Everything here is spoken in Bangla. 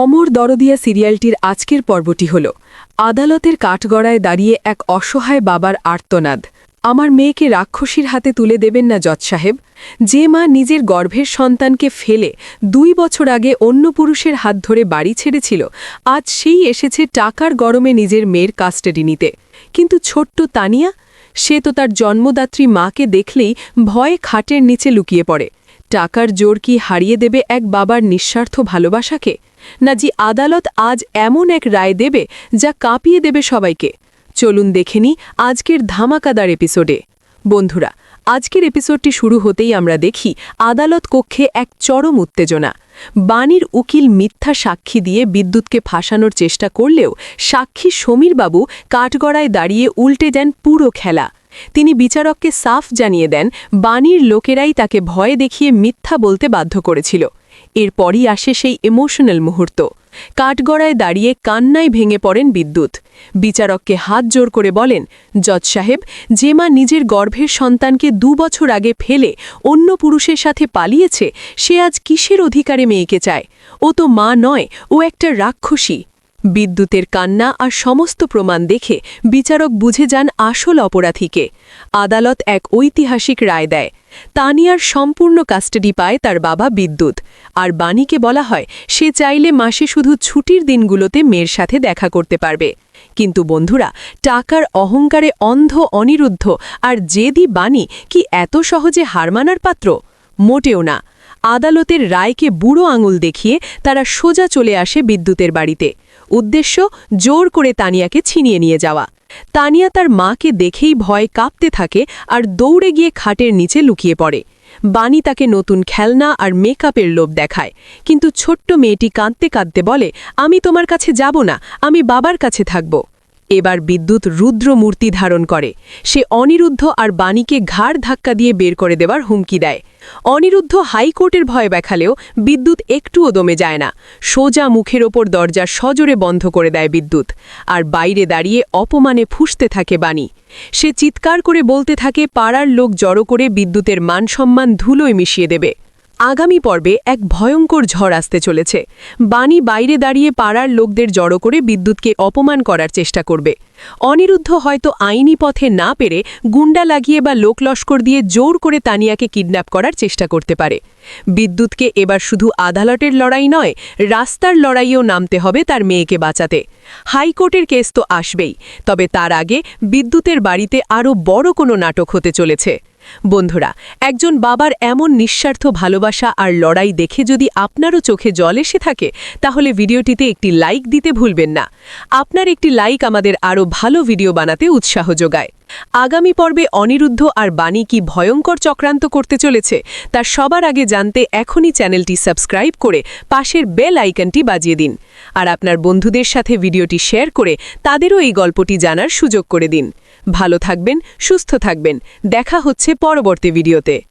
অমর দরদিয়া সিরিয়ালটির আজকের পর্বটি হল আদালতের কাঠগড়ায় দাঁড়িয়ে এক অসহায় বাবার আর্তনাদ। আমার মেয়েকে রাক্ষসীর হাতে তুলে দেবেন না জজ সাহেব। যে মা নিজের গর্ভের সন্তানকে ফেলে ২ বছর আগে অন্য পুরুষের হাত ধরে বাড়ি ছেড়েছিল, আজ সেই এসেছে টাকার গরমে নিজের মেয়ের কাস্টাডি নিতে। কিন্তু ছোট্ট তানিয়া, সে তো তার জন্মদাত্রী মাকে দেখলেই ভয়ে খাটের নিচে লুকিয়ে পড়ে। টাকার জোর কি হারিয়ে দেবে এক বাবার নিঃস্বার্থ ভালোবাসাকে? নাজি আদালত আজ এমন এক রায় দেবে যা কাঁপিয়ে দেবে সবাইকে। চলুন দেখে নিই আজকের ধামাকাদার এপিসোডে। বন্ধুরা, আজকের এপিসোডটি শুরু হতেই আমরা দেখি আদালত কক্ষে এক চরম উত্তেজনা। বাণীর উকিল মিথ্যা সাক্ষী দিয়ে বিদ্যুৎকে ফাঁসানোর চেষ্টা করলেও সাক্ষী সমীরবাবু কাঠগড়ায় দাঁড়িয়ে উল্টে দেন পুরো খেলা। তিনি বিচারককে সাফ জানিয়ে দেন বাণীর লোকেরাই তাকে ভয় দেখিয়ে মিথ্যা বলতে বাধ্য করেছিল। এরপরই আসে সেই ইমোশনাল মুহূর্ত। কাঠগড়ায় দাঁড়িয়ে কান্নায় ভেঙে পড়েন বিদ্যুৎ। বিচারককে হাত জোর করে বলেন, জজ সাহেব, যে মা নিজের গর্ভের সন্তানকে ২ বছর আগে ফেলে অন্য পুরুষের সাথে পালিয়েছে, সে আজ কিসের অধিকারে মেয়েকে চায়? ও তো মা নয়, ও একটা রাক্ষসী। বিদ্যুতের কান্না আর সমস্ত প্রমাণ দেখে বিচারক বুঝে যান আসল অপরাধীকে। আদালত এক ঐতিহাসিক রায় দেয়। তানিয়ার সম্পূর্ণ কাস্টাডি পায় তার বাবা বিদ্যুৎ, আর বাণীকে বলা হয় সে চাইলে মাসে শুধু ছুটির দিনগুলোতে মেয়ের সাথে দেখা করতে পারবে। কিন্তু বন্ধুরা, টাকার অহংকারে অন্ধ অনিরুদ্ধ আর জেদি বাণী কি এত সহজে হার মানার পাত্র? মোটেও না। আদালতের রায়কে বুড়ো আঙুল দেখিয়ে তারা সোজা চলে আসে বিদ্যুতের বাড়িতে। উদ্দেশ্য জোর করে তানিয়াকে ছিনিয়ে নিয়ে যাওয়া। তানিয়া তার মাকে দেখেই ভয় কাঁপতে থাকে আর দৌড়ে গিয়ে খাটের নিচে লুকিয়ে পড়ে। বাণী তাকে নতুন খেলনা আর মেকআপের লোভ দেখায়, কিন্তু ছোট্ট মেয়েটি কাঁদতে কাঁদতে বলে, আমি তোমার কাছে যাব না, আমি বাবার কাছে থাকব। এবার বিদ্যুৎ রুদ্র মূর্তি ধারণ করে। সে অনিরুদ্ধ আর বাণীকে ঘাড় ধাক্কা দিয়ে বের করে দেওয়ার হুমকি দেয়। অনিরুদ্ধ হাইকোর্টের ভয় দেখালেও বিদ্যুৎ একটুও দমে যায় না। সোজা মুখের ওপর দরজা সজোরে বন্ধ করে দেয় বিদ্যুৎ, আর বাইরে দাঁড়িয়ে অপমানে ফুঁসতে থাকে বাণী। সে চিৎকার করে বলতে থাকে পাড়ার লোক জড়ো করে বিদ্যুতের মান-সম্মান ধুলোয় মিশিয়ে দেবে। আগামী পর্বে এক ভয়ঙ্কর ঝড় আসতে চলেছে। বাণী বাইরে দাঁড়িয়ে পাড়ার লোকদের জড়ো করে বিদ্যুৎকে অপমান করার চেষ্টা করবে। অনিরুদ্ধ হয়তো আইনি পথে না পেরে গুন্ডা লাগিয়ে বা লোকলস্কর দিয়ে জোর করে তানিয়াকে কিডন্যাপ করার চেষ্টা করতে পারে। বিদ্যুৎকে এবার শুধু আদালতের লড়াই নয়, রাস্তার লড়াইও নামতে হবে তার মেয়েকে বাঁচাতে। হাইকোর্টের কেস তো আসবেই, তবে তার আগে বিদ্যুতের বাড়িতে আরও বড় কোনো নাটক হতে চলেছে। বন্ধুরা, একজন বাবার এমন নিঃস্বার্থ ভালোবাসা আর লড়াই দেখে যদি আপনারও চোখে জল এসে থাকে, তাহলে ভিডিওটিতে একটি লাইক দিতে ভুলবেন না। আপনার একটি লাইক আমাদের আরও ভালো ভিডিও বানাতে উৎসাহ যোগায়। আগামী পর্বে অনিরুদ্ধ আর বাণী কি ভয়ঙ্কর চক্রান্ত করতে চলেছে, তা সবার আগে জানতে এখনই চ্যানেলটি সাবস্ক্রাইব করে পাশের বেল আইকনটি বাজিয়ে দিন। আর আপনার বন্ধুদের সাথে ভিডিওটি শেয়ার করে তাদেরও এই গল্পটি জানার সুযোগ করে দিন। ভালো থাকবেন, সুস্থ থাকবেন। দেখা হচ্ছে পরবর্তী ভিডিওতে।